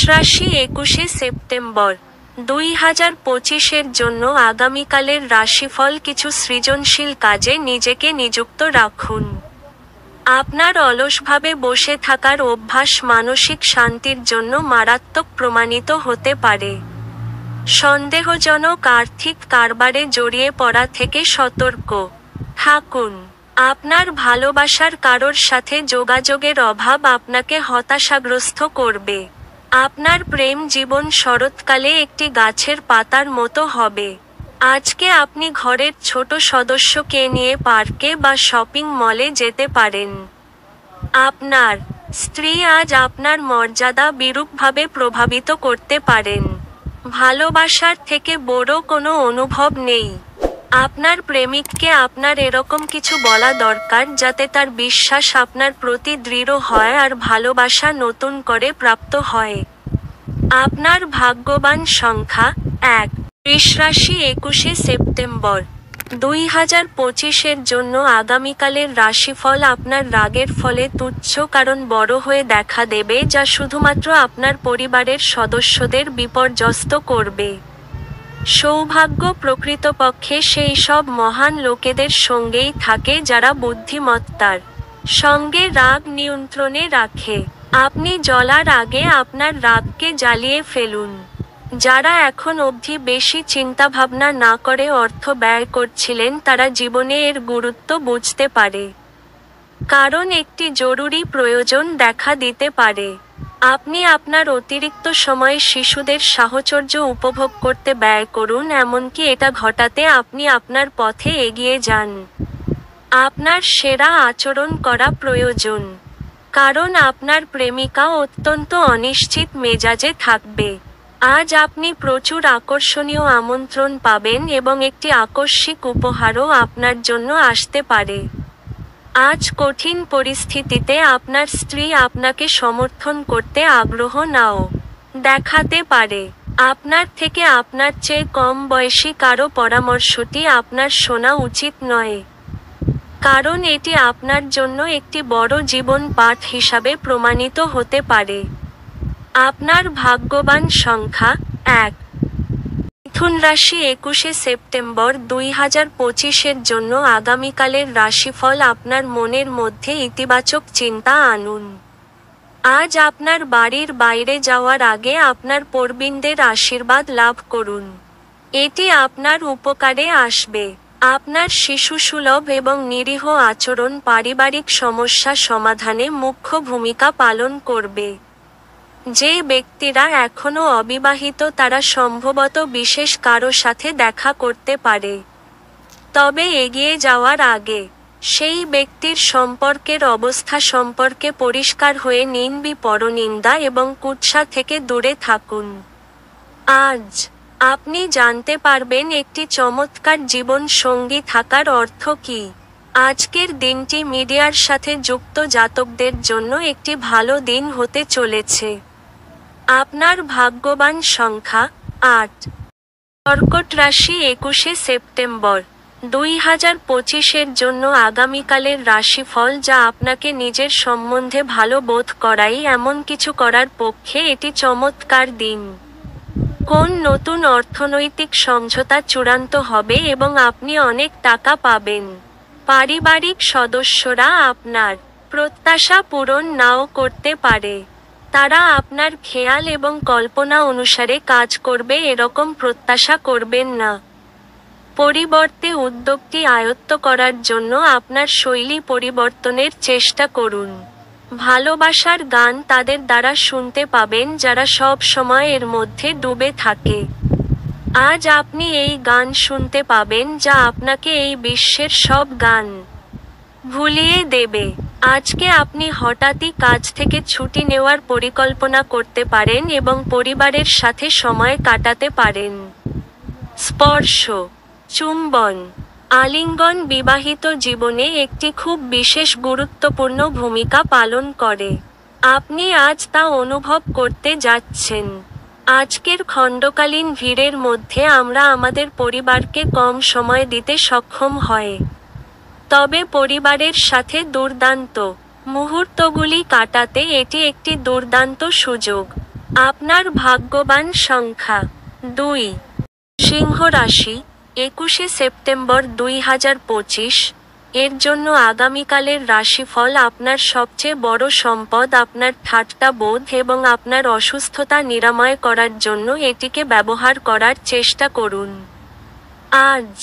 রাশি 21 সেপ্টেম্বর 2025-এর জন্য আগামীকালের রাশিফল। কিছু সৃজনশীল কাজে নিজেকে নিযুক্ত রাখুন। আপনার অলসভাবে বসে থাকার অভ্যাস মানসিক শান্তির জন্য মারাত্মক প্রমাণিত হতে পারে। সন্দেহজনক আর্থিক কারবারে জড়িয়ে পড়া থেকে সতর্ক থাকুন। আপনার ভালোবাসার কারোর সাথে যোগাযোগের অভাব আপনাকে হতাশাগ্রস্ত করবে। আপনার প্রেম জীবন শরৎকালে একটি গাছের পাতার মতো হবে। আজকে আপনি ঘরের ছোট সদস্যকে নিয়ে পার্কে বা শপিং মলে যেতে পারেন। আপনার স্ত্রী আজ আপনার মর্যাদা বিরূপভাবে প্রভাবিত করতে পারেন। ভালোবাসার থেকে বড় কোনো অনুভব নেই। আপনার প্রেমিককে আপনার এরকম কিছু বলা দরকার যাতে তার বিশ্বাস আপনার প্রতি দৃঢ় হয় আর ভালোবাসা নতুন করে প্রাপ্ত হয়। আপনার ভাগ্যবান সংখ্যা 1। বৃষ রাশি 21 সেপ্টেম্বর 2025-এর জন্য আগামীকালের রাশিফল। আপনার রাগের ফলে তুচ্ছ কারণ বড় হয়ে দেখা দেবে, যা শুধুমাত্র আপনার পরিবারের সদস্যদের বিপর্যস্ত করবে। সৌভাগ্য প্রকৃতপক্ষে সেই সব মহান লোকেদের সঙ্গেই থাকে যারা বুদ্ধিমত্তার সঙ্গে রাগ নিয়ন্ত্রণে রাখে। আপনি জ্বলার আগে আপনার রাগকে জ্বালিয়ে ফেলুন। যারা এখন অবধি বেশি চিন্তাভাবনা না করে অর্থ ব্যয় করছিলেন, তারা জীবনে এর গুরুত্ব বুঝতে পারে। কারণ একটি জরুরি প্রয়োজন দেখা দিতে পারে। আপনি আপনার অতিরিক্ত সময় শিশুদের সাহচর্য উপভোগ করতে ব্যয় করুন, এমনকি এটা ঘটাতে আপনি আপনার পথে এগিয়ে যান। আপনার সেরা আচরণ করা প্রয়োজন, কারণ আপনার প্রেমিকা অত্যন্ত অনিশ্চিত মেজাজে থাকবে। আজ আপনি প্রচুর আকর্ষণীয় আমন্ত্রণ পাবেন এবং একটি আকস্মিক উপহারও আপনার জন্য আসতে পারে। আজ কঠিন পরিস্থিতিতে আপনার স্ত্রী আপনাকে সমর্থন করতে আগ্রহ নাও দেখাতে পারে। আপনার থেকে আপনার চেয়ে কম বয়সী কারো পরামর্শটি আপনার শোনা উচিত নয়, কারণ এটি আপনার জন্য একটি বড় জীবন পাঠ হিসাবে প্রমাণিত হতে পারে। আপনার ভাগ্যবান সংখ্যা 1। মিথুন রাশি 21 সেপ্টেম্বর 2025-এর জন্য আগামীকালের রাশিফল। আপনার মনের মধ্যে ইতিবাচক চিন্তা আনুন। আজ আপনার বাড়ির বাইরে যাওয়ার আগে আপনার প্রবীণদের আশীর্বাদ লাভ করুন। এটি আপনার উপকারে আসবে। আপনার শিশুসুলভ এবং নিরীহ আচরণ পারিবারিক সমস্যা সমাধানে মুখ্য ভূমিকা পালন করবে। যে ব্যক্তিরা এখনও অবিবাহিত তারা সম্ভবত বিশেষ কারো সাথে দেখা করতে পারে। তবে এগিয়ে যাওয়ার আগে সেই ব্যক্তির সম্পর্কের অবস্থা সম্পর্কে পরিষ্কার হয়ে নিন। পরনিন্দা এবং কুৎসা থেকে দূরে থাকুন। আজ আপনি জানতে পারবেন একটি চমৎকার জীবন সঙ্গী থাকার অর্থ কী। আজকের দিনটি মিডিয়ার সাথে যুক্ত জাতকদের জন্য একটি ভালো দিন হতে চলেছে। আপনার ভাগ্যবান সংখ্যা 8। কর্কট রাশি 21 সেপ্টেম্বর 2025-এর জন্য আগামীকালের রাশিফল, যা আপনাকে নিজের সম্বন্ধে ভালো বোধ করায় এমন কিছু করার পক্ষে এটি চমৎকার দিন। কোন নতুন অর্থনৈতিক সমঝোতা চূড়ান্ত হবে এবং আপনি অনেক টাকা পাবেন। পারিবারিক সদস্যরা আপনার প্রত্যাশা পূরণ নাও করতে পারে। তারা আপনার খেয়াল এবং কল্পনা অনুসারে কাজ করবে এরকম প্রত্যাশা করবেন না। পরিবর্তে উদ্যোগটি আয়ত্ত করার জন্য আপনার শৈলী পরিবর্তনের চেষ্টা করুন। ভালোবাসার গান তাদের দ্বারা শুনতে পাবেন যারা সব সময় এর মধ্যে ডুবে থাকে। আজ আপনি এই গান শুনতে পাবেন যা আপনাকে এই বিশ্বের সব গান ভুলিয়ে দেবে। আজকে আপনি হঠাৎই কাজ থেকে ছুটি নেওয়ার পরিকল্পনা করতে পারেন এবং পরিবারের সাথে সময় কাটাতে পারেন। স্পর্শ, চুম্বন, আলিঙ্গন বিবাহিত জীবনে একটি খুব বিশেষ গুরুত্বপূর্ণ ভূমিকা পালন করে। আপনি আজ তা অনুভব করতে যাচ্ছেন। আজকের খণ্ডকালীন ভিড়ের মধ্যে আমরা আমাদের পরিবারকে কম সময় দিতে সক্ষম হয়। তবে পরিবারের সাথে দুর্দান্ত মুহূর্তগুলি কাটাতে এটি একটি দুর্দান্ত সুযোগ। আপনার ভাগ্যবান সংখ্যা 2। সিংহ রাশি, 21শে সেপ্টেম্বর 2025। এর জন্য আগামীকালের রাশিফল। আপনার সবচেয়ে বড় সম্পদ আপনার ঠাট্টা বোধ এবং আপনার অসুস্থতা নিরাময় করার জন্য এটিকে ব্যবহার করার চেষ্টা করুন। আজ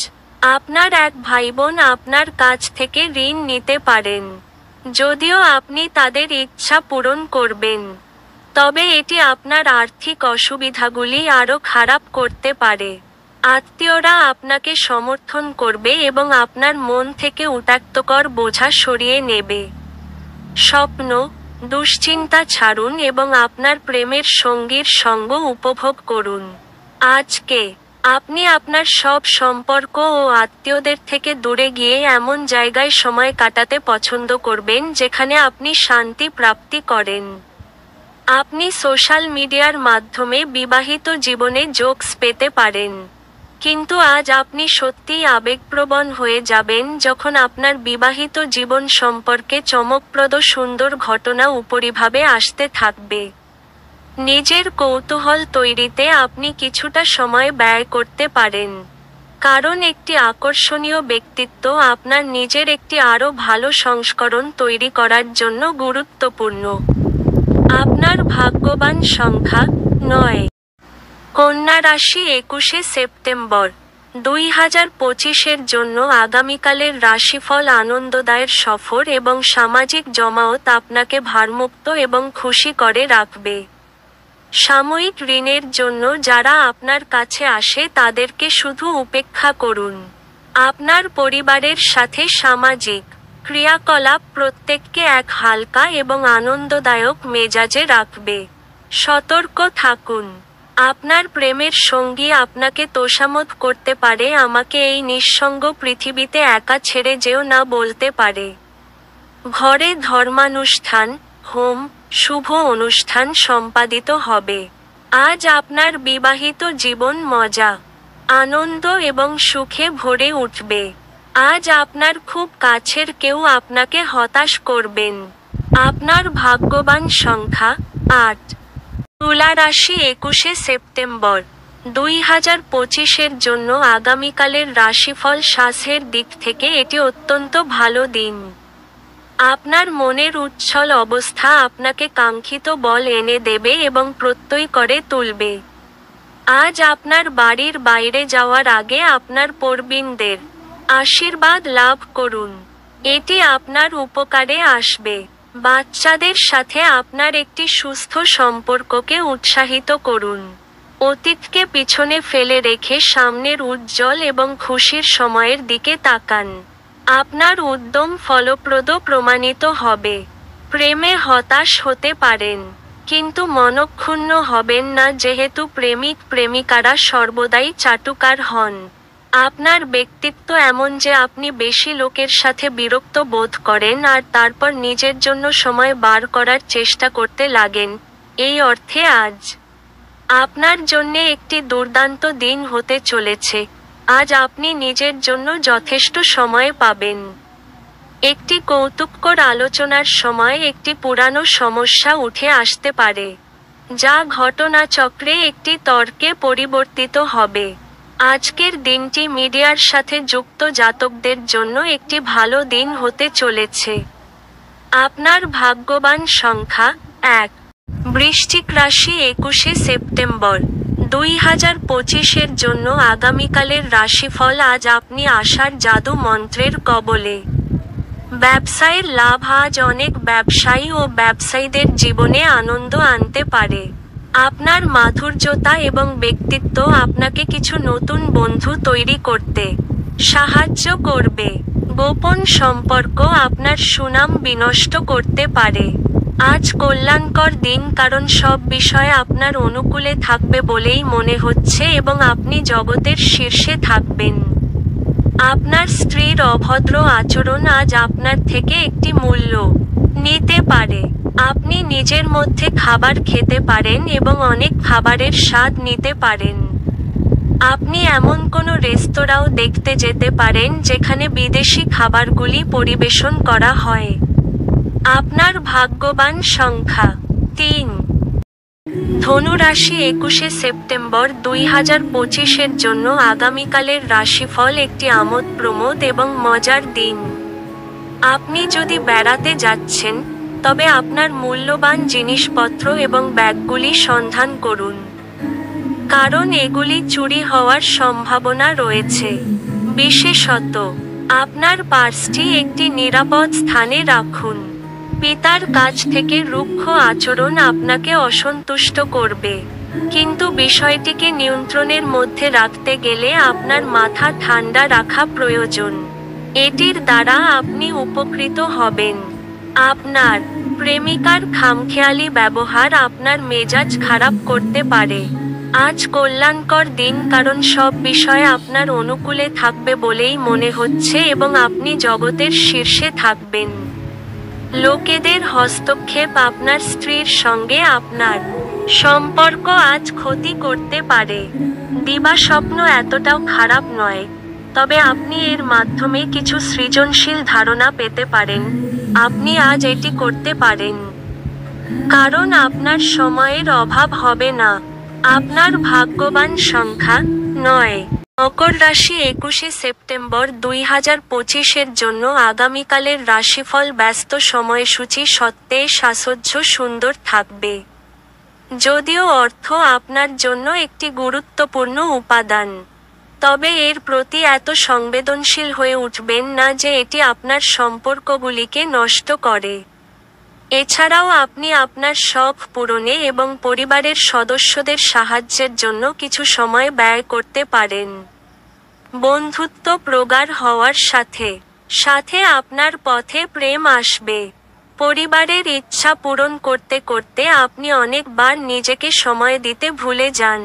আপনার এক ভাইবোন আপনার কাছ থেকে ঋণ নিতে পারেন। যদিও আপনি তাদের ইচ্ছা পূরণ করবেন, তবে এটি আপনার আর্থিক অসুবিধাগুলি আরও খারাপ করতে পারে। আত্মীয়রা আপনাকে সমর্থন করবে এবং আপনার মন থেকে উত্ত্যক্তকর বোঝা সরিয়ে নেবে। স্বপ্ন, দুশ্চিন্তা ছাড়ুন এবং আপনার প্রেমের সঙ্গীর সঙ্গ উপভোগ করুন। আজকে আপনি আপনার সব সম্পর্ক ও আত্মীয়দের থেকে দূরে গিয়ে এমন জায়গায় সময় কাটাতে পছন্দ করবেন যেখানে আপনি শান্তি প্রাপ্তি করেন। আপনি সোশ্যাল মিডিয়ার মাধ্যমে বিবাহিত জীবনে জোকস পেতে পারেন, কিন্তু আজ আপনি সত্যিই আবেগপ্রবণ হয়ে যাবেন যখন আপনার বিবাহিত জীবন সম্পর্কে চমকপ্রদ সুন্দর ঘটনা উপরিভাবে আসতে থাকবে। নিজের কৌতূহল তৈরিতে আপনি কিছুটা সময় ব্যয় করতে পারেন, কারণ একটি আকর্ষণীয় ব্যক্তিত্ব আপনার নিজের একটি আরও ভালো সংস্করণ তৈরি করার জন্য গুরুত্বপূর্ণ। আপনার ভাগ্যবান সংখ্যা 9। কন্যা রাশি, 21শে সেপ্টেম্বর 2025-এর জন্য আগামীকালের রাশিফল। আনন্দদায়ক সফর এবং সামাজিক জমায়েত আপনাকে ভারমুক্ত এবং খুশি করে রাখবে। সাময়িক ঋণের জন্য যারা আপনার কাছে আসে তাদেরকে শুধু উপেক্ষা করুন। আপনার পরিবারের সাথে সামাজিক ক্রিয়াকলাপ প্রত্যেককে এক হালকা এবং আনন্দদায়ক মেজাজে রাখবে। সতর্ক থাকুন, আপনার প্রেমের সঙ্গী আপনাকে তোষামোদ করতে পারে, আমাকে এই নিঃসঙ্গ পৃথিবীতে একা ছেড়ে যেও না বলতে পারে। ঘরে ধর্মানুষ্ঠান, হোম, শুভ অনুষ্ঠান সম্পাদিত হবে। আজ আপনার বিবাহিত জীবন মজা, আনন্দ এবং সুখে ভরে উঠবে। আজ আপনার খুব কাছের কেউ আপনাকে হতাশ করবেন। আপনার ভাগ্যবান সংখ্যা 8। তুলা রাশি, 21শে সেপ্টেম্বর 2025-এর জন্য আগামীকালের রাশিফল। স্বাস্থ্যের দিক থেকে এটি অত্যন্ত ভালো দিন। আপনার মনের উচ্ছল অবস্থা আপনাকে কাঙ্ক্ষিত বল এনে দেবে এবং প্রত্যয় করে তুলবে। আজ আপনার বাড়ির বাইরে যাওয়ার আগে আপনার প্রবীণদের আশীর্বাদ লাভ করুন, এটি আপনার উপকারে আসবে। বাচ্চাদের সাথে আপনার একটি সুস্থ সম্পর্ককে উৎসাহিত করুন। অতীতকে পিছনে ফেলে রেখে সামনের উজ্জ্বল এবং খুশির সময়ের দিকে তাকান। আপনার উদ্যম ফলপ্রদ প্রমাণিত হবে। প্রেমে হতাশ হতে পারেন, কিন্তু মনক্ষুণ্ণ হবেন না যেহেতু প্রেমিক প্রেমিকারা সর্বদাই চাটুকার হন। আপনার ব্যক্তিত্ব এমন যে আপনি বেশি লোকের সাথে বিরক্ত বোধ করেন আর তারপর নিজের জন্য সময় বার করার চেষ্টা করতে লাগেন। এই অর্থে আজ আপনার জন্যে একটি দুর্দান্ত দিন হতে চলেছে। আজ আপনি নিজের জন্য যথেষ্ট সময় পাবেন। একটি কৌতুককর আলোচনার সময় একটি পুরানো সমস্যা উঠে আসতে পারে, যা ঘটনাচক্রে একটি তর্কে পরিবর্তিত হবে। আজকের দিনটি মিডিয়ার সাথে যুক্ত জাতকদের জন্য একটি ভালো দিন হতে চলেছে। আপনার ভাগ্যবান সংখ্যা 1। বৃশ্চিক রাশি, 21শে সেপ্টেম্বর 2025-এর জন্য আগামীকালের রাশিফল। আজ আপনি আশার জাদু মন্ত্রের কবলে। ব্যবসায়ের লাভ। আজ অনেক ব্যবসায়ী ও ব্যবসায়ীদের জীবনে আনন্দ আনতে পারে। আপনার মাধুর্যতা এবং ব্যক্তিত্ব আপনাকে কিছু নতুন বন্ধু তৈরি করতে সাহায্য করবে। গোপন সম্পর্ক আপনার সুনাম বিনষ্ট করতে পারে। আজ কল্যাণকর দিন কারণ সব বিষয়ে আপনার অনুকূলে থাকবে বলেই মনে হচ্ছে এবং আপনি জগতের শীর্ষে থাকবেন। আপনার স্ত্রীর অভদ্র আচরণ আজ আপনার থেকে একটি মূল্য নিতে পারে। আপনি নিজের মধ্যে খাবার খেতে পারেন এবং অনেক খাবারের স্বাদ নিতে পারেন। আপনি এমন কোনো রেস্তোরাঁও দেখতে যেতে পারেন যেখানে বিদেশি খাবারগুলি পরিবেশন করা হয়। আপনার ভাগ্যবান সংখ্যা 3। ধনু রাশি 21শে সেপ্টেম্বর 2025-এর জন্য আগামীকালের রাশিফল একটি আমোদ প্রমোদ এবং মজার দিন। আপনি যদি বেড়াতে যাচ্ছেন, তবে আপনার মূল্যবান জিনিসপত্র এবং ব্যাগগুলি সন্ধান করুন, কারণ এগুলি চুরি হওয়ার সম্ভাবনা রয়েছে। বিশেষত আপনার পার্সটি একটি নিরাপদ স্থানে রাখুন। পিতার কাছ থেকে রুক্ষ আচরণ আপনাকে অসন্তুষ্ট করবে, কিন্তু বিষয়টিকে নিয়ন্ত্রণের মধ্যে রাখতে গেলে আপনার মাথা ঠান্ডা রাখা প্রয়োজন। এটির দ্বারা আপনি উপকৃত হবেন। আপনার প্রেমিকার খামখেয়ালি ব্যবহার আপনার মেজাজ খারাপ করতে পারে। আজ কল্যাণকর দিন, কারণ সব বিষয় আপনার অনুকূলে থাকবে বলেই মনে হচ্ছে এবং আপনি জগতের শীর্ষে থাকবেন। লোকেদের হস্তক্ষেপ আপনার স্ত্রীর সঙ্গে আপনার সম্পর্ক আজ ক্ষতি করতে পারে। দিবাস্বপ্ন এতটাও খারাপ নয়, তবে আপনি এর মাধ্যমে কিছু সৃজনশীল ধারণা পেতে পারেন। আপনি আজ এটি করতে পারেন, কারণ আপনার সময়ের অভাব হবে না। আপনার ভাগ্যবান সংখ্যা 9। মকর রাশি 21শে সেপ্টেম্বর 2025-এর জন্য আগামীকালের রাশিফল ব্যস্ত সময়সূচি সত্ত্বে সাজসজ্জ সুন্দর থাকবে। যদিও অর্থ আপনার জন্য একটি গুরুত্বপূর্ণ উপাদান, তবে এর প্রতি এত সংবেদনশীল হয়ে উঠবেন না যে এটি আপনার সম্পর্কগুলিকে নষ্ট করে। এছাড়াও আপনি আপনার শখ পূরণে এবং পরিবারের সদস্যদের সাহায্যের জন্য কিছু সময় ব্যয় করতে পারেন। বন্ধুত্ব প্রগাঢ় হওয়ার সাথে সাথে আপনার পথে প্রেম আসবে। পরিবারের ইচ্ছা পূরণ করতে করতে আপনি অনেকবার নিজেকে সময় দিতে ভুলে যান,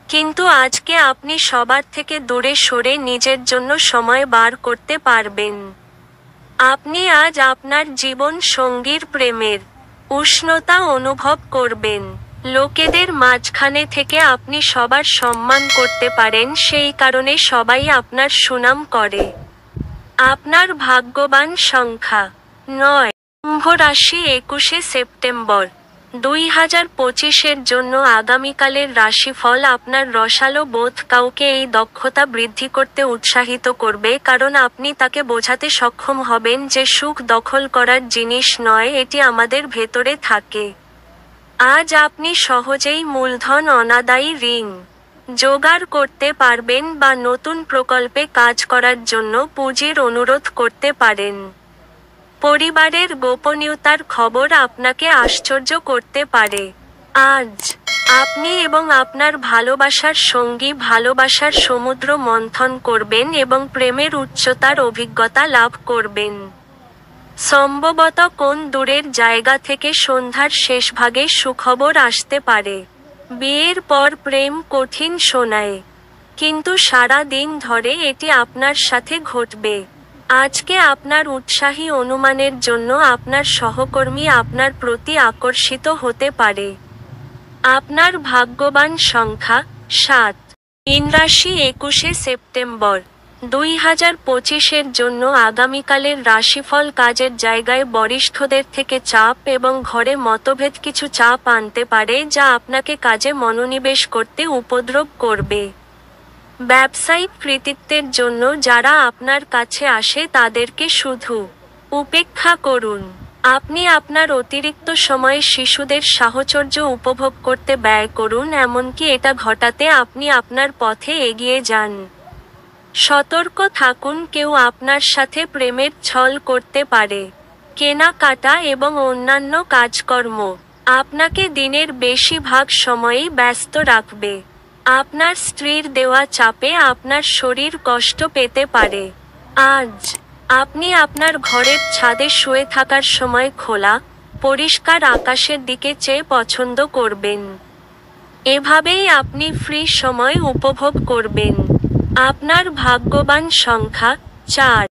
কিন্তু আজকে আপনি সবার থেকে দূরে সরে নিজের জন্য সময় বার করতে পারবেন। আপনি আজ আপনার জীবন সঙ্গীর প্রেমের উষ্ণতা অনুভব করবেন। লোকেদের মাঝখানে থেকে আপনি সবার সম্মান করতে পারেন, সেই কারণে সবাই আপনার সুনাম করে। আপনার ভাগ্যবান সংখ্যা 9। কুম্ভ রাশি 21শে সেপ্টেম্বর 2025-এর জন্য আগামীকালের রাশিফল আপনার রসালো বোধ কাউকে এই দক্ষতা বৃদ্ধি করতে উৎসাহিত করবে, কারণ আপনি তাকে বোঝাতে সক্ষম হবেন যে সুখ দখল করার জিনিস নয়, এটি আমাদের ভেতরে থাকে। আজ আপনি সহজেই মূলধন অনাদায়ী ঋণ জোগাড় করতে পারবেন বা নতুন প্রকল্পে কাজ করার জন্য পুঁজির অনুরোধ করতে পারেন। পরিবারের গোপনীয়তার খবর আপনাকে আশ্চর্য করতে পারে। আজ আপনি এবং আপনার ভালোবাসার সঙ্গী ভালোবাসার সমুদ্র মন্থন করবেন এবং প্রেমের উচ্চতার অভিজ্ঞতা লাভ করবেন। সম্ভবত কোন দূরের জায়গা থেকে সন্ধ্যার শেষভাগে সুখবর আসতে পারে। বিয়ের পর প্রেম কঠিন শোনায়, কিন্তু সারা দিন ধরে এটি আপনার সাথে ঘটবে। আজকে আপনার উৎসাহী অনুমানের জন্য আপনার সহকর্মী আপনার প্রতি আকর্ষিত হতে পারে। আপনার ভাগ্যবান সংখ্যা 7। মীন রাশি 21শে সেপ্টেম্বর 2025-এর জন্য আগামীকালের রাশিফল কাজের জায়গায় বরিষ্ঠদের থেকে চাপ এবং ঘরে মতভেদ কিছু চাপ আনতে পারে, যা আপনাকে কাজে মনোনিবেশ করতে উপদ্রব করবে। ব্যবসায়িক কৃতিত্বের জন্য যারা আপনার কাছে আসে তাদেরকে শুধু উপেক্ষা করুন। আপনি আপনার অতিরিক্ত সময় শিশুদের সাহচর্য উপভোগ করতে ব্যয় করুন, এমনকি এটা ঘটাতে আপনি আপনার পথে এগিয়ে যান। সতর্ক থাকুন, কেউ আপনার সাথে প্রেমের ছল করতে পারে। কেনাকাটা এবং অন্যান্য কাজকর্ম আপনাকে দিনের বেশিরভাগ সময়ই ব্যস্ত রাখবে। আপনার স্ত্রীর দেওয়া চাপে আপনার শরীর কষ্ট পেতে পারে। আজ আপনি আপনার ঘরের ছাদে শুয়ে থাকার সময় খোলা, পরিষ্কার আকাশের দিকে চেয়ে পছন্দ করবেন। এভাবেই আপনি ফ্রি সময় উপভোগ করবেন। আপনার ভাগ্যবান সংখ্যা 4।